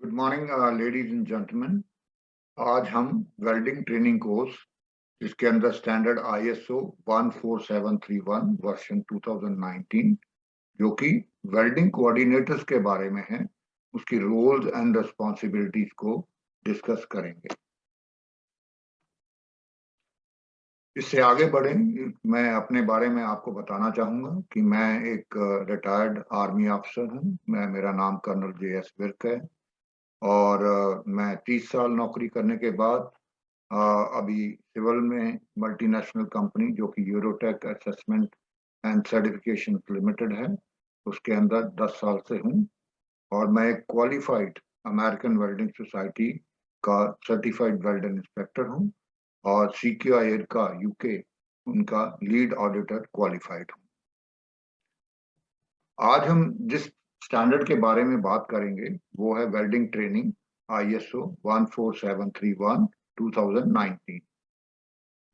Good morning ladies and gentleman. आज हम welding training course जिसके अंदर स्टैंडर्ड ISO 14731 वर्जन 2019 जो कि वेल्डिंग कोऑर्डिनेटर्स के बारे में है, उसकी रोल्स एंड रिस्पॉन्सिबिलिटीज को डिस्कस करेंगे। इससे आगे बढ़े, मैं अपने बारे में आपको बताना चाहूंगा कि मैं एक रिटायर्ड आर्मी अफसर हूं। मेरा नाम कर्नल JS विर्क है और मैं 30 साल नौकरी करने के बाद अभी सिविल में मल्टीनेशनल कंपनी जो कि Eurotech assessment and certification limited है, उसके अंदर 10 साल से हूँ। और मैं एक क्वालिफाइड अमेरिकन वेल्डिंग सोसाइटी का सर्टिफाइड वेल्डर इंस्पेक्टर हूँ और CQI का UK उनका लीड ऑडिटर क्वालिफाइड हूँ। आज हम जिस स्टैंडर्ड के बारे में बात करेंगे वो है वेल्डिंग ट्रेनिंग ISO 14731 2019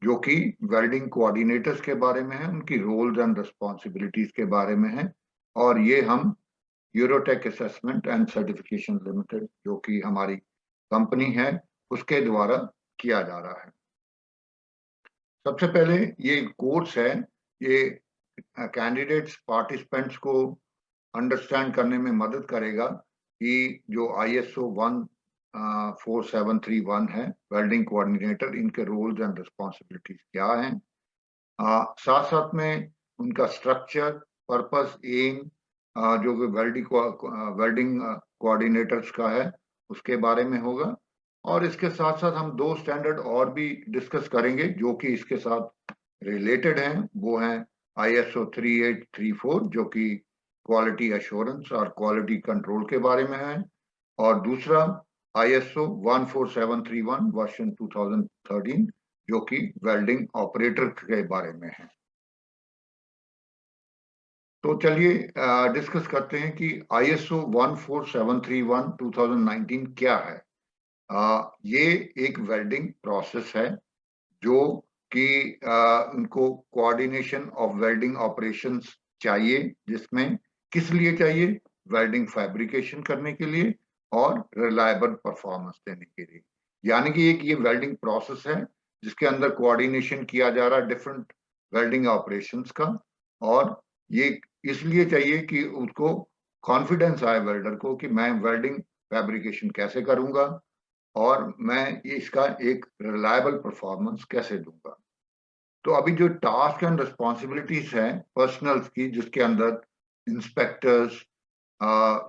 जो कि वेल्डिंग कोऑर्डिनेटर्स के बारे में है, उनकी रोल्स एंड रिस्पॉन्सिबिलिटीज के बारे में है। और ये हम Eurotech assessment and certification limited जो कि हमारी कंपनी है उसके द्वारा किया जा रहा है। सबसे पहले ये कोर्स है, ये कैंडिडेट्स पार्टिसिपेंट्स को अंडरस्टैंड करने में मदद करेगा कि जो ISO 14731 है वेल्डिंग कोऑर्डिनेटर, इनके रोल्स एंड रिस्पॉन्सिबिलिटीज क्या हैं। साथ साथ में उनका स्ट्रक्चर, पर्पस, एम जो वेल्डिंग कोऑर्डिनेटर्स का है उसके बारे में होगा। और इसके साथ साथ हम दो स्टैंडर्ड और भी डिस्कस करेंगे जो कि इसके साथ रिलेटेड हैं। वो हैं ISO 3834 जो कि क्वालिटी एश्योरेंस और क्वालिटी कंट्रोल के बारे में है, और दूसरा ISO 14731 वर्जन 2013 जो कि वेल्डिंग ऑपरेटर के बारे में है। तो चलिए डिस्कस करते हैं कि ISO 14731 2019 क्या है। ये एक वेल्डिंग प्रोसेस है जो कि उनको कोऑर्डिनेशन ऑफ वेल्डिंग ऑपरेशंस चाहिए, जिसमें किस लिए चाहिए? वेल्डिंग फैब्रिकेशन करने के लिए और रिलायबल परफॉर्मेंस देने के लिए। यानी कि एक ये वेल्डिंग प्रोसेस है जिसके अंदर कोऑर्डिनेशन किया जा रहा है डिफरेंट वेल्डिंग ऑपरेशंस का, और ये इसलिए चाहिए कि उसको कॉन्फिडेंस आए वेल्डर को कि मैं वेल्डिंग फैब्रिकेशन कैसे करूंगा और मैं इसका एक रिलायबल परफॉर्मेंस कैसे दूंगा। तो अभी जो टास्क एंड रिस्पॉन्सिबिलिटीज हैं पर्सनल्स की, जिसके अंदर inspectors,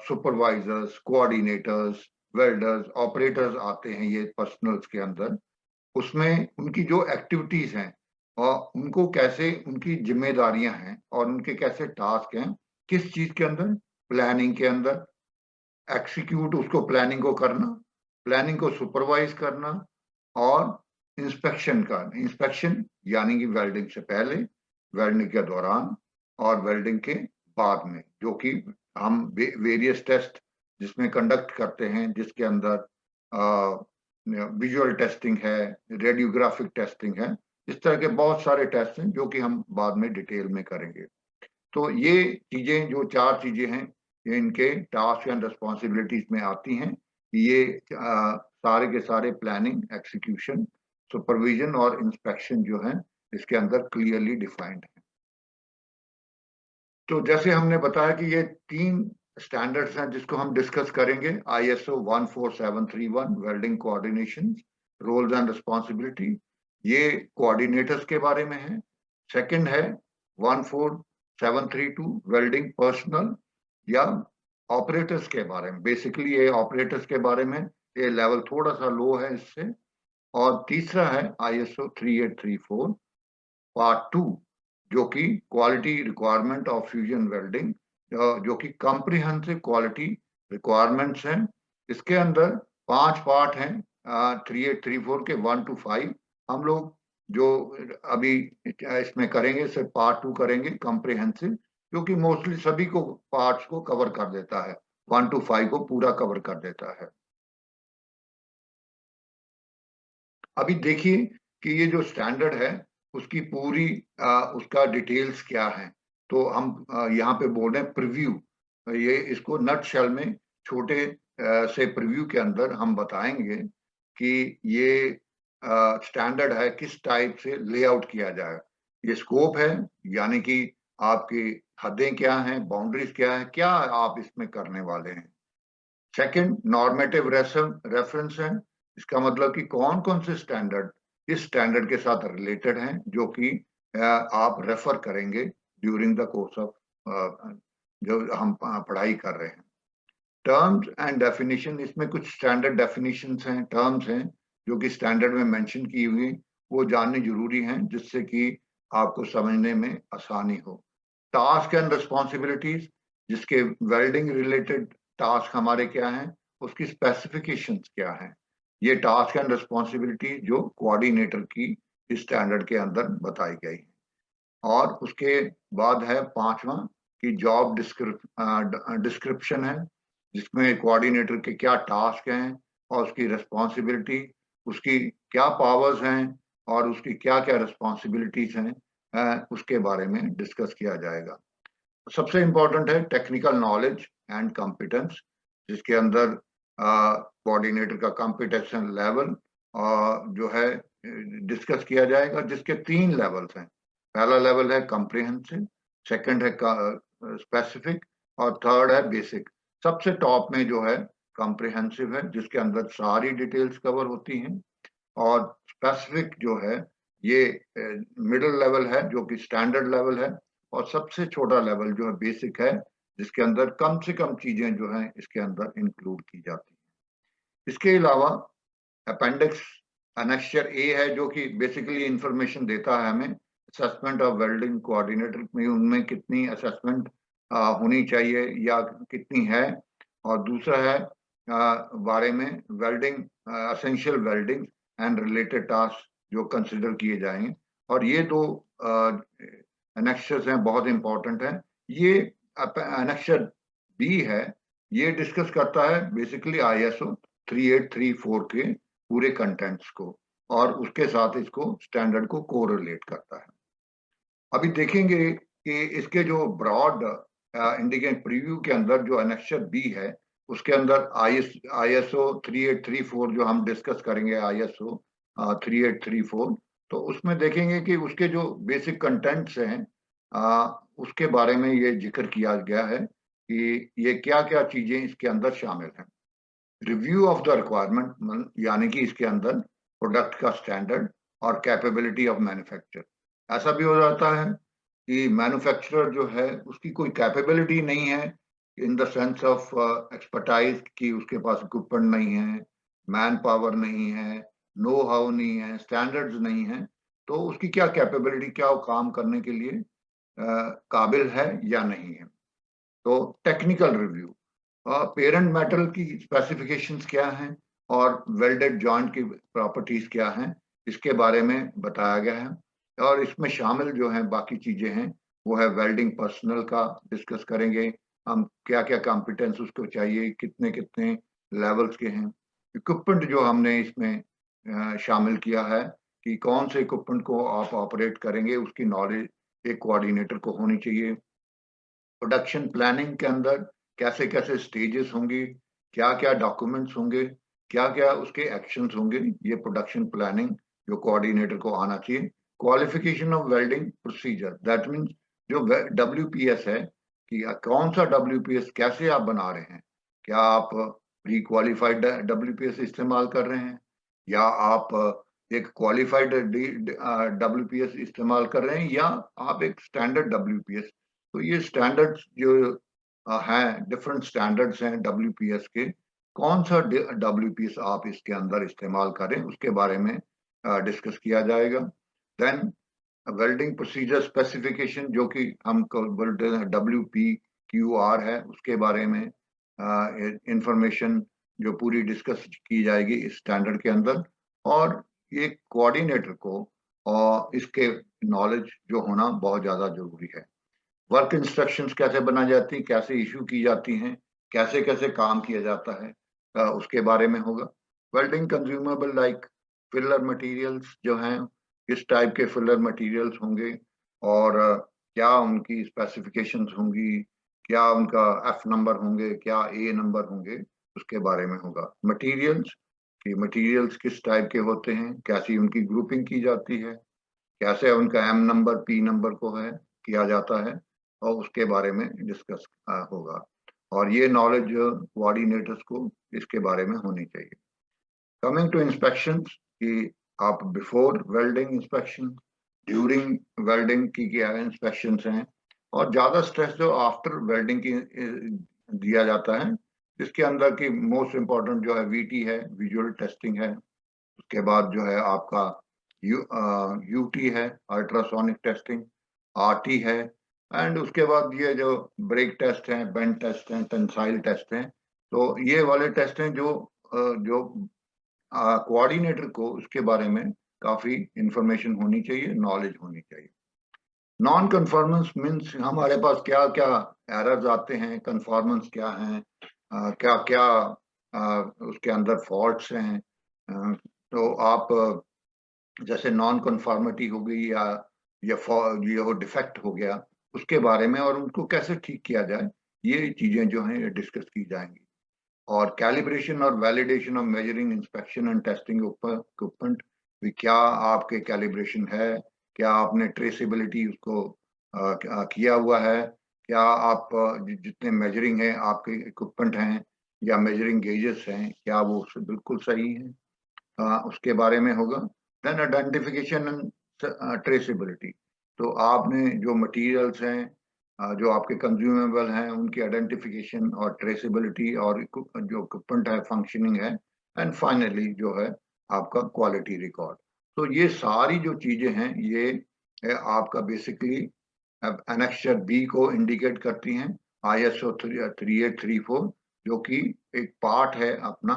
supervisors, coordinators, welders, operators आते हैं ये पर्सनल्स के अंदर, उसमें उनकी जो एक्टिविटीज हैं और उनको कैसे, उनकी जिम्मेदारियां हैं और उनके कैसे टास्क हैं, किस चीज के अंदर? प्लानिंग के अंदर एक्सिक्यूट, उसको प्लानिंग को करना, प्लानिंग को सुपरवाइज करना, और इंस्पेक्शन का, इंस्पेक्शन यानी कि वेल्डिंग से पहले, वेल्डिंग के दौरान और वेल्डिंग के बाद में, जो कि हम वेरियस टेस्ट जिसमें कंडक्ट करते हैं, जिसके अंदर विजुअल टेस्टिंग है, रेडियोग्राफिक टेस्टिंग है, इस तरह के बहुत सारे टेस्ट हैं जो कि हम बाद में डिटेल में करेंगे। तो ये चीजें, जो चार चीजें हैं, ये इनके टास्क एंड रिस्पॉन्सिबिलिटीज में आती हैं। ये सारे के सारे प्लानिंग, एक्सिक्यूशन, सुपरविजन और इंस्पेक्शन जो है इसके अंदर क्लियरली डिफाइंड है। तो जैसे हमने बताया कि ये तीन स्टैंडर्ड्स हैं जिसको हम डिस्कस करेंगे। ISO 14731 welding coordination, roles and responsibility, ये कोऑर्डिनेटर्स के बारे में है। सेकंड है 14732 वेल्डिंग पर्सनल या ऑपरेटर्स के बारे में। बेसिकली ये ऑपरेटर्स के बारे में, ये लेवल थोड़ा सा लो है इससे। और तीसरा है ISO 3834 पार्ट 2 जो कि quality requirement of fusion welding, जो कि कॉम्प्रिहेंसिव क्वालिटी रिक्वायरमेंट्स हैं। इसके अंदर 5 पार्ट हैं, 3834 के 1 to 5। हम लोग जो अभी इसमें करेंगे सिर्फ पार्ट 2 करेंगे, कॉम्प्रिहेंसिव, जो कि मोस्टली सभी को पार्ट्स को कवर कर देता है, 1 to 5 को पूरा कवर कर देता है। अभी देखिए कि ये जो स्टैंडर्ड है उसकी पूरी उसका डिटेल्स क्या है। तो हम यहाँ पे बोल रहे हैं प्रीव्यू, ये इसको नट शेल में छोटे से प्रीव्यू के अंदर हम बताएंगे कि ये स्टैंडर्ड है किस टाइप से लेआउट किया जाए। ये स्कोप है, यानी कि आपकी हदें क्या हैं, बाउंड्रीज क्या है, क्या आप इसमें करने वाले हैं। सेकंड, नॉर्मेटिव रेफरेंस है। इसका मतलब कि कौन कौन से स्टैंडर्ड इस स्टैंडर्ड के साथ रिलेटेड हैं जो कि आप रेफर करेंगे ड्यूरिंग द कोर्स ऑफ जो हम पढ़ाई कर रहे हैं। टर्म्स एंड डेफिनेशन, इसमें कुछ स्टैंडर्ड डेफिनेशंस हैं, टर्म्स हैं जो कि स्टैंडर्ड में मेंशन की हुई, वो जाननी जरूरी हैं जिससे कि आपको समझने में आसानी हो। टास्क एंड रिस्पॉन्सिबिलिटीज, जिसके वेल्डिंग रिलेटेड टास्क हमारे क्या हैं, उसकी स्पेसिफिकेशंस क्या हैं। ये टास्क एंड रिस्पॉन्सिबिलिटी जो कोऑर्डिनेटर की इस स्टैंडर्ड के अंदर बताई गई है। और उसके बाद है पांचवा कि जॉब डिस्क्रिप्शन है, जिसमें कोऑर्डिनेटर के क्या टास्क हैं और उसकी रिस्पॉन्सिबिलिटी, उसकी क्या पावर्स हैं और उसकी क्या क्या रिस्पॉन्सिबिलिटीज हैं, उसके बारे में डिस्कस किया जाएगा। सबसे इम्पोर्टेंट है टेक्निकल नॉलेज एंड कॉम्पिटेंस, जिसके अंदर कोऑर्डिनेटर का कॉम्पिटेशन लेवल जो है डिस्कस किया जाएगा, जिसके 3 लेवल्स हैं। पहला लेवल है कॉम्प्रिहेंसिव, सेकंड है स्पेसिफिक और थर्ड है बेसिक। सबसे टॉप में जो है कॉम्प्रिहेंसिव है, जिसके अंदर सारी डिटेल्स कवर होती हैं, और स्पेसिफिक जो है ये मिडिल लेवल है जो कि स्टैंडर्ड लेवल है, और सबसे छोटा लेवल जो है बेसिक है, जिसके अंदर कम से कम चीजें जो हैं इसके अंदर इंक्लूड की जाती हैं। इसके अलावा अपेंडिक्स एनेक्सचर ए है जो कि बेसिकली इंफॉर्मेशन देता है हमें असेसमेंट ऑफ वेल्डिंग कोऑर्डिनेटर में, उनमें कितनी असेसमेंट होनी चाहिए या कितनी है, और दूसरा है बारे में welding essential welding and related task जो कंसिडर किए जाएंगे। और ये दो एनेक्सर्स हैं, बहुत इंपॉर्टेंट है। ये एनेक्सर बी है, ये डिस्कस करता है बेसिकली ISO 3834 के पूरे कंटेंट्स को, और उसके साथ इसको स्टैंडर्ड को कोरिलेट करता है। अभी देखेंगे कि इसके जो ब्रॉड इंडिकेट प्रीव्यू के अंदर जो एनेक्सर बी है, उसके अंदर ISO 3834 जो हम डिस्कस करेंगे, ISO 3834, तो उसमें देखेंगे कि उसके जो बेसिक कंटेंट्स हैं उसके बारे में ये जिक्र किया गया है कि ये क्या क्या चीजें इसके अंदर शामिल हैं। रिव्यू ऑफ द रिक्वायरमेंट, यानी कि इसके अंदर प्रोडक्ट का स्टैंडर्ड और कैपेबिलिटी ऑफ मैन्युफैक्चर। ऐसा भी हो जाता है कि मैन्युफैक्चरर जो है उसकी कोई कैपेबिलिटी नहीं है in the sense of expertise, कि उसके पास इक्विपमेंट नहीं है, मैन पावर नहीं है, नो हाउ नहीं है, स्टैंडर्ड्स नहीं है, तो उसकी क्या कैपेबिलिटी, क्या वो काम करने के लिए काबिल है या नहीं है। तो टेक्निकल रिव्यू, पेरेंट मेटल की स्पेसिफिकेशंस क्या हैं और वेल्डेड जॉइंट की प्रॉपर्टीज क्या हैं, इसके बारे में बताया गया है। और इसमें शामिल जो है बाकी चीजें हैं, वो है वेल्डिंग पर्सनल का डिस्कस करेंगे हम, क्या क्या कॉम्पिटेंस उसको चाहिए, कितने कितने लेवल्स के हैं। इक्विपमेंट जो हमने इसमें शामिल किया है कि कौन से इक्विपमेंट को आप ऑपरेट करेंगे, उसकी नॉलेज एक कोऑर्डिनेटर को होनी चाहिए। प्रोडक्शन प्लानिंग के अंदर कैसे कैसे स्टेजेस होंगी, क्या क्या डॉक्यूमेंट्स होंगे, क्या क्या उसके एक्शंस होंगे, ये प्रोडक्शन प्लानिंग जो कोऑर्डिनेटर को आना चाहिए। Qualification of welding procedure, that means जो WPS है कि कौन सा WPS कैसे आप बना रहे हैं, क्या आप प्री क्वालिफाइड WPS इस्तेमाल कर रहे हैं या आप एक क्वालिफाइड WPS इस्तेमाल कर रहे हैं, या आप एक स्टैंडर्ड WPS। तो ये स्टैंडर्ड्स जो हैं, डिफरेंट स्टैंडर्ड्स हैं WPS के, कौन सा WPS आप इसके अंदर इस्तेमाल करें उसके बारे में डिस्कस किया जाएगा। देन वेल्डिंग प्रोसीजर स्पेसिफिकेशन जो कि हम बोलते हैं WPQR है, उसके बारे में इंफॉर्मेशन जो पूरी डिस्कस की जाएगी इस स्टैंडर्ड के अंदर। और ये कोऑर्डिनेटर को और इसके नॉलेज जो होना बहुत ज्यादा जरूरी है। वर्क इंस्ट्रक्शंस कैसे बनाई जाती हैं, कैसे इशू की जाती हैं, कैसे कैसे काम किया जाता है, उसके बारे में होगा। Welding consumable like filler materials जो हैं, किस टाइप के फिलर मटेरियल्स होंगे और क्या उनकी स्पेसिफिकेशंस होंगी, क्या उनका F नंबर होंगे, क्या A नंबर होंगे, उसके बारे में होगा। मटेरियल्स, कि मटेरियल्स किस टाइप के होते हैं, कैसी उनकी ग्रुपिंग की जाती है, कैसे उनका एम नंबर पी नंबर को है किया जाता है, और उसके बारे में डिस्कस होगा। और ये नॉलेज कोऑर्डिनेटर्स को इसके बारे में होनी चाहिए। कमिंग टू इंस्पेक्शन, कि आप before welding inspection, during welding की क्या इंस्पेक्शन हैं, और ज्यादा स्ट्रेस जो आफ्टर वेल्डिंग की दिया जाता है, जिसके अंदर की मोस्ट इम्पोर्टेंट जो है वीटी है, विजुअल टेस्टिंग है। उसके बाद जो है आपका यूटी है, अल्ट्रासोनिक टेस्टिंग, आरटी है, एंड उसके बाद ये जो ब्रेक टेस्ट हैं, बेंड टेस्ट हैं, टेंसाइल टेस्ट हैं। तो ये वाले टेस्ट हैं जो जो कोऑर्डिनेटर को उसके बारे में काफी इंफॉर्मेशन होनी चाहिए, नॉलेज होनी चाहिए। नॉन कन्फॉर्मेंस मीन्स हमारे पास क्या क्या एरर्स आते हैं, कन्फॉर्मेंस क्या हैं, क्या क्या उसके अंदर फॉल्ट्स हैं। तो आप जैसे नॉन कन्फॉर्मिटी हो गई, या ये हो डिफेक्ट हो गया, उसके बारे में और उनको कैसे ठीक किया जाए, ये चीजें जो हैं डिस्कस की जाएंगी। और कैलिब्रेशन और validation of measuring, inspection and testing equipment, भी क्या आपके कैलिब्रेशन है, क्या आपने ट्रेसेबिलिटी उसको किया हुआ है, क्या आप जितने मेजरिंग है आपके इक्विपमेंट हैं या मेजरिंग गेजेस हैं, क्या वो बिल्कुल सही है, उसके बारे में होगा। देन आइडेंटिफिकेशन एंड ट्रेसेबिलिटी, तो आपने जो मटेरियल्स हैं, जो आपके कंज्यूमेबल हैं, उनकी आइडेंटिफिकेशन और ट्रेसेबिलिटी, और जो इक्विपमेंट है फंक्शनिंग है, एंड फाइनली जो है आपका क्वालिटी रिकॉर्ड। तो ये सारी जो चीजें हैं, ये आपका बेसिकली एनेक्चर बी को इंडिकेट करती हैं, ISO 3834, जो कि एक पार्ट है अपना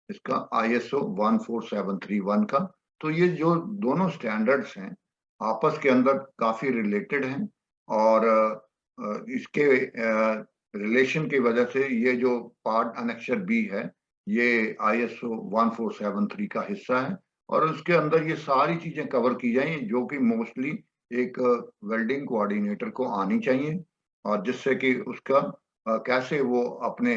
इसका ISO 14731 का। तो ये जो दोनों स्टैंडर्ड्स हैं आपस के अंदर काफी रिलेटेड हैं, और इसके रिलेशन की वजह से ये जो पार्ट अनेक्चर बी है, ये ISO 1473 का हिस्सा है, और उसके अंदर ये सारी चीजें कवर की जाएं जो कि मोस्टली एक वेल्डिंग कोऑर्डिनेटर को आनी चाहिए, और जिससे कि उसका कैसे वो अपने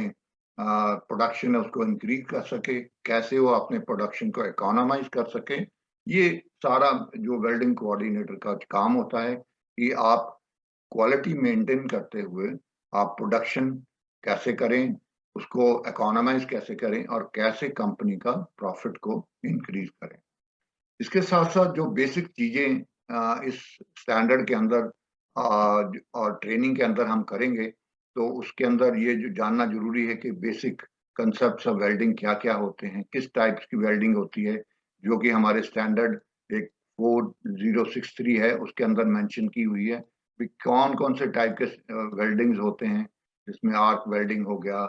प्रोडक्शन है उसको इंक्रीज कर सके, कैसे वो अपने प्रोडक्शन को इकोनोमाइज कर सके। ये सारा जो वेल्डिंग कोऑर्डिनेटर का काम होता है, कि आप क्वालिटी मेंटेन करते हुए आप प्रोडक्शन कैसे करें, उसको इकोनोमाइज कैसे करें, और कैसे कंपनी का प्रॉफिट को इंक्रीज करें। इसके साथ साथ जो बेसिक चीजें इस स्टैंडर्ड के अंदर और ट्रेनिंग के अंदर हम करेंगे, तो उसके अंदर ये जो जानना जरूरी है कि बेसिक कंसेप्ट ऑफ वेल्डिंग क्या क्या होते हैं, किस टाइप्स की वेल्डिंग होती है, जो कि हमारे स्टैंडर्ड एक 4063 है उसके अंदर मेंशन की हुई है। कौन कौन से टाइप के वेल्डिंग्स होते हैं, जिसमें आर्क वेल्डिंग हो गया,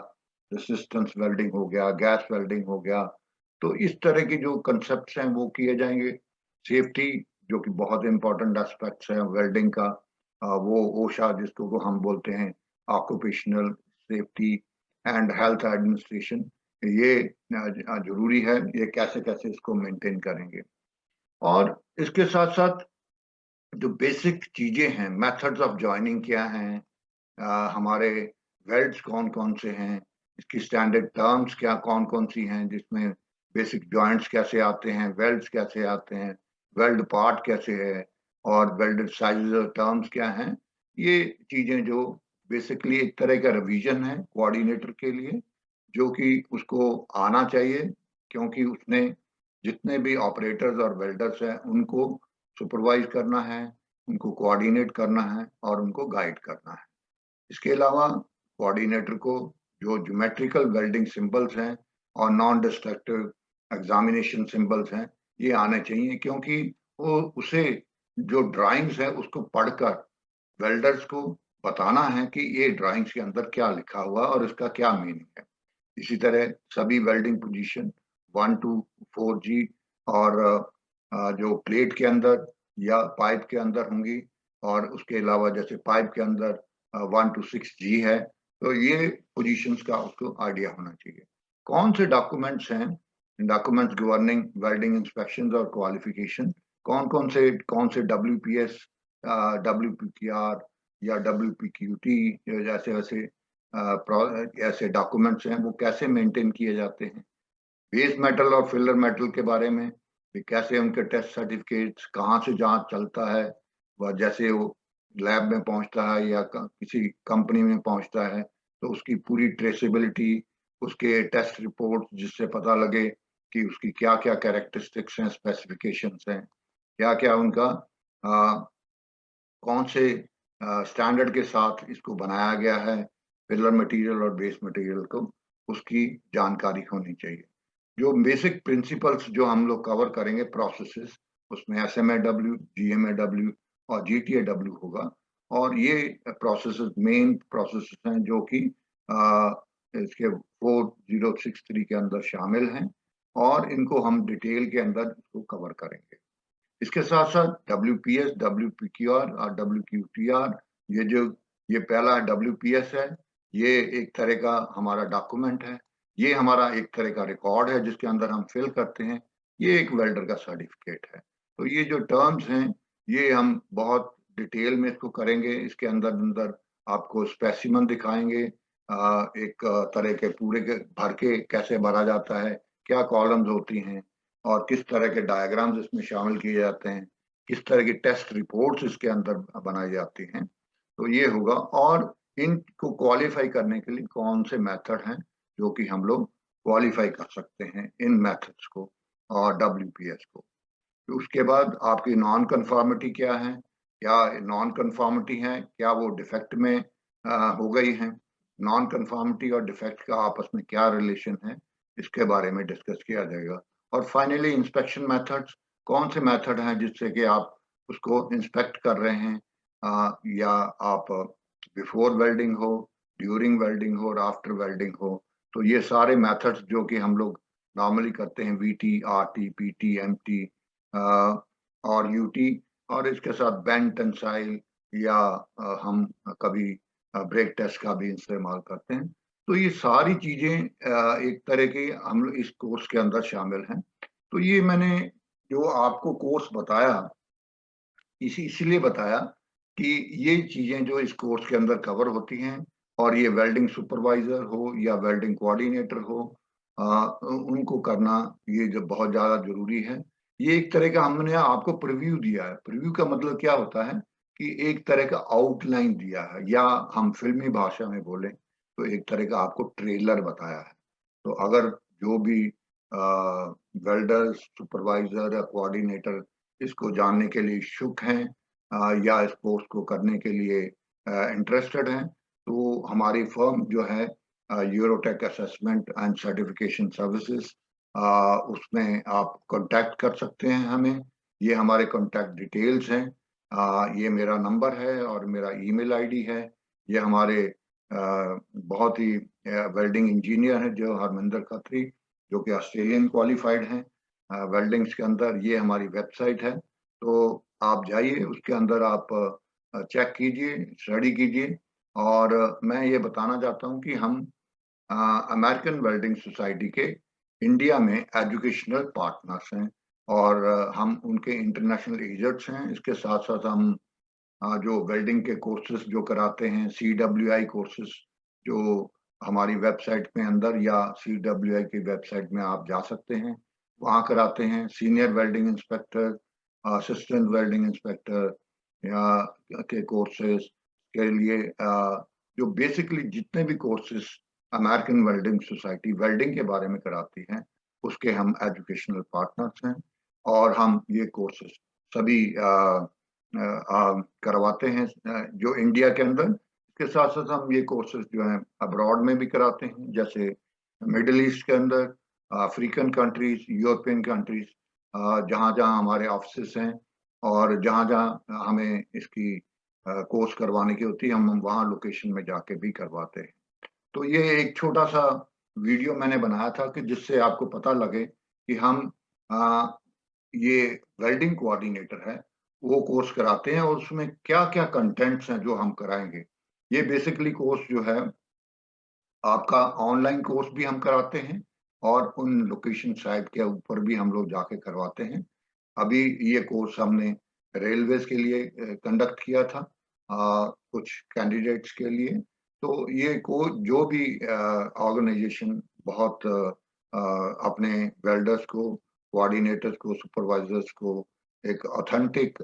रेसिस्टेंस वेल्डिंग हो गया, गैस वेल्डिंग हो गया। तो इस तरह के जो कंसेप्ट हैं वो किए जाएंगे। सेफ्टी, जो कि बहुत इंपॉर्टेंट एस्पेक्ट्स है वेल्डिंग का, वो ओशा जिसको हम बोलते हैं, occupational safety and health administration, ये जरूरी है, ये कैसे कैसे इसको मेंटेन करेंगे। और इसके साथ साथ जो बेसिक चीजें हैं, मेथड्स ऑफ जॉइनिंग क्या हैं, हमारे वेल्ड्स कौन कौन से हैं, इसकी स्टैंडर्ड टर्म्स क्या कौन कौन सी हैं, जिसमें बेसिक जॉइंट्स कैसे आते हैं, वेल्ड्स कैसे आते हैं, वेल्ड पार्ट कैसे है, और वेल्डेड साइज टर्म्स क्या हैं। ये चीजें जो बेसिकली एक तरह का रिवीजन है कोऑर्डिनेटर के लिए, जो कि उसको आना चाहिए, क्योंकि उसने जितने भी ऑपरेटर्स और वेल्डर्स हैं उनको सुपरवाइज करना है, उनको कोऑर्डिनेट करना है, और उनको गाइड करना है। इसके अलावा कोऑर्डिनेटर को जो ज्योमेट्रिकल वेल्डिंग सिंबल्स हैं और नॉन डिस्ट्रक्टिव एग्जामिनेशन सिंबल्स हैं, ये आने चाहिए, क्योंकि वो उसे जो ड्राइंग्स है उसको पढ़कर वेल्डर्स को बताना है कि ये ड्राइंग्स के अंदर क्या लिखा हुआ और इसका क्या मीनिंग है। इसी तरह सभी वेल्डिंग पोजीशन 1 to 4G, और जो प्लेट के अंदर या पाइप के अंदर होंगी, और उसके अलावा जैसे पाइप के अंदर 1 to 6G है, तो ये पोजीशंस का उसको आइडिया होना चाहिए। कौन से डॉक्यूमेंट्स हैं, डॉक्यूमेंट्स गवर्निंग वेल्डिंग इंस्पेक्शन और क्वालिफिकेशन, कौन से WPS, WPQR या WPQT, जैसे वैसे ऐसे डॉक्यूमेंट्स हैं वो कैसे मेंटेन किए जाते हैं। बेस मेटल और फिलर मेटल के बारे में कि कैसे उनके टेस्ट सर्टिफिकेट्स कहाँ से जांच चलता है, व जैसे वो लैब में पहुंचता है या किसी कंपनी में पहुंचता है तो उसकी पूरी ट्रेसेबिलिटी, उसके टेस्ट रिपोर्ट जिससे पता लगे कि उसकी क्या क्या कैरेक्टरिस्टिक्स हैं, स्पेसिफिकेशंस हैं, क्या क्या उनका कौन से स्टैंडर्ड के साथ इसको बनाया गया है, फिलर मटेरियल और बेस मटेरियल को, उसकी जानकारी होनी चाहिए। जो बेसिक प्रिंसिपल्स जो हम लोग कवर करेंगे प्रोसेसेस, उसमें SMA-W, GMA-W और GTA-W होगा। और ये प्रोसेसेस मेन प्रोसेसेस हैं जो कि इसके 4063 के अंदर शामिल हैं और इनको हम डिटेल के अंदर इसको कवर करेंगे। इसके साथ-साथ WPS, WPQR और WQTR, ये पहला WPS है, ये एक तरह का हमारा डॉक्यूमेंट है। ये हमारा एक तरह का रिकॉर्ड है जिसके अंदर हम फिल करते हैं। ये एक वेल्डर का सर्टिफिकेट है। तो ये जो टर्म्स हैं, ये हम बहुत डिटेल में इसको करेंगे। इसके अंदर आपको स्पेसिमेन दिखाएँगे, एक तरह के पूरे के भर के कैसे भरा जाता है, क्या कॉलम्स होती हैं और किस तरह के डायग्राम्स इसमें शामिल किए जाते हैं, किस तरह की टेस्ट रिपोर्ट्स इसके अंदर बनाई जाती हैं। तो ये होगा और इनको क्वालीफाई करने के लिए कौन से मेथड हैं जो कि हम लोग क्वालीफाई कर सकते हैं इन मेथड्स को और WPS को। तो उसके बाद आपकी नॉन कन्फर्मिटी क्या है? क्या नॉन कन्फर्मिटी है? क्या वो डिफेक्ट में हो गई हैं? नॉन कन्फर्मिटी और डिफेक्ट का आपस में क्या रिलेशन है? इसके बारे में डिस्कस किया जाएगा। और फाइनली इंस्पेक्शन मेथड्स, कौन से मेथड हैं जिससे कि आप उसको इंस्पेक्ट कर रहे हैं, या आप बिफोर वेल्डिंग हो, ड्यूरिंग वेल्डिंग हो और आफ्टर वेल्डिंग हो। तो ये सारे मेथड्स जो कि हम लोग नॉर्मली करते हैं, VT, RT, PT, MT और UT, और इसके साथ बेंड टेंसाइल या हम कभी ब्रेक टेस्ट का भी इस्तेमाल करते हैं। तो ये सारी चीजें एक तरह की हम लोग इस कोर्स के अंदर शामिल हैं। तो ये मैंने जो आपको कोर्स बताया, इसलिए बताया कि ये चीजें जो इस कोर्स के अंदर कवर होती हैं और ये वेल्डिंग सुपरवाइजर हो या वेल्डिंग कोऑर्डिनेटर हो, उनको करना ये जो बहुत ज्यादा जरूरी है। ये एक तरह का हमने आपको प्रीव्यू दिया है। प्रीव्यू का मतलब क्या होता है कि एक तरह का आउटलाइन दिया है, या हम फिल्मी भाषा में बोले तो एक तरह का आपको ट्रेलर बताया है। तो अगर जो भी वेल्डर, सुपरवाइजर या कोऑर्डिनेटर इसको जानने के लिए इच्छुक हैं, या इस कोर्स को करने के लिए इंटरेस्टेड हैं, तो हमारी फर्म जो है Eurotech assessment and certification services, उसमें आप कांटेक्ट कर सकते हैं हमें। ये हमारे कांटेक्ट डिटेल्स हैं। ये मेरा नंबर है और मेरा ईमेल आईडी है। ये हमारे बहुत ही वेल्डिंग इंजीनियर हैं जो हरमिंदर खत्री, जो कि ऑस्ट्रेलियन क्वालिफाइड हैं वेल्डिंग्स के अंदर। ये हमारी वेबसाइट है, तो आप जाइए, उसके अंदर आप चेक कीजिए, स्टडी कीजिए। और मैं ये बताना चाहता हूँ कि हम अमेरिकन वेल्डिंग सोसाइटी के इंडिया में एजुकेशनल पार्टनर्स हैं और हम उनके इंटरनेशनल एजेंट्स हैं। इसके साथ साथ हम जो वेल्डिंग के कोर्सेज जो कराते हैं, CWI कोर्सेज, जो हमारी वेबसाइट में अंदर या CWI की वेबसाइट में आप जा सकते हैं, वहाँ कराते हैं। Senior welding inspector, assistant welding inspector या के कोर्सेज के लिए जो बेसिकली जितने भी courses American welding society welding के बारे में कराती है, उसके हम एजुकेशनल पार्टनर्स हैं और हम ये कोर्सेज सभी करवाते हैं जो इंडिया के अंदर। इसके साथ साथ हम ये कोर्सेज जो हैं अब्रॉड में भी कराते हैं, जैसे मिडिल ईस्ट के अंदर, अफ्रीकन कंट्रीज, यूरोपियन कंट्रीज, जहाँ जहाँ हमारे ऑफिस हैं और जहाँ जहाँ हमें इसकी कोर्स करवाने की होती है, हम वहाँ लोकेशन में जाके भी करवाते हैं। तो ये एक छोटा सा वीडियो मैंने बनाया था कि जिससे आपको पता लगे कि हम ये वेल्डिंग कोऑर्डिनेटर है, वो कोर्स कराते हैं और उसमें क्या-क्या कंटेंट्स हैं जो हम कराएँगे। ये बेसिकली कोर्स जो है आपका ऑनलाइन कोर्स भी हम कराते हैं और उन लोकेशन साइट के ऊपर भी हम लोग जाके करवाते हैं। अभी ये कोर्स हमने रेलवेज़ के लिए कंडक्ट किया था, कुछ कैंडिडेट्स के लिए। तो ये जो भी ऑर्गेनाइजेशन बहुत अपने वेल्डर्स को, कोऑर्डिनेटर्स को, सुपरवाइजर्स को एक ऑथेंटिक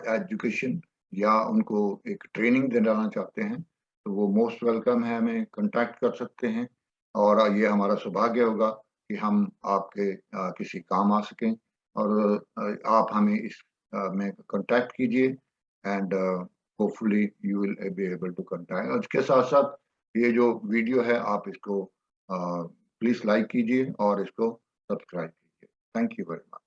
एजुकेशन या उनको एक ट्रेनिंग दिलाना चाहते हैं, तो वो मोस्ट वेलकम है, हमें कांटेक्ट कर सकते हैं। और ये हमारा सौभाग्य होगा कि हम आपके किसी काम आ सकें, और आप हमें इस में कांटेक्ट कीजिए, and hopefully you will be able to contact. और इसके साथ-साथ ये जो वीडियो है आप इसको प्लीज़ लाइक कीजिए और इसको सब्सक्राइब कीजिए। Thank you very much.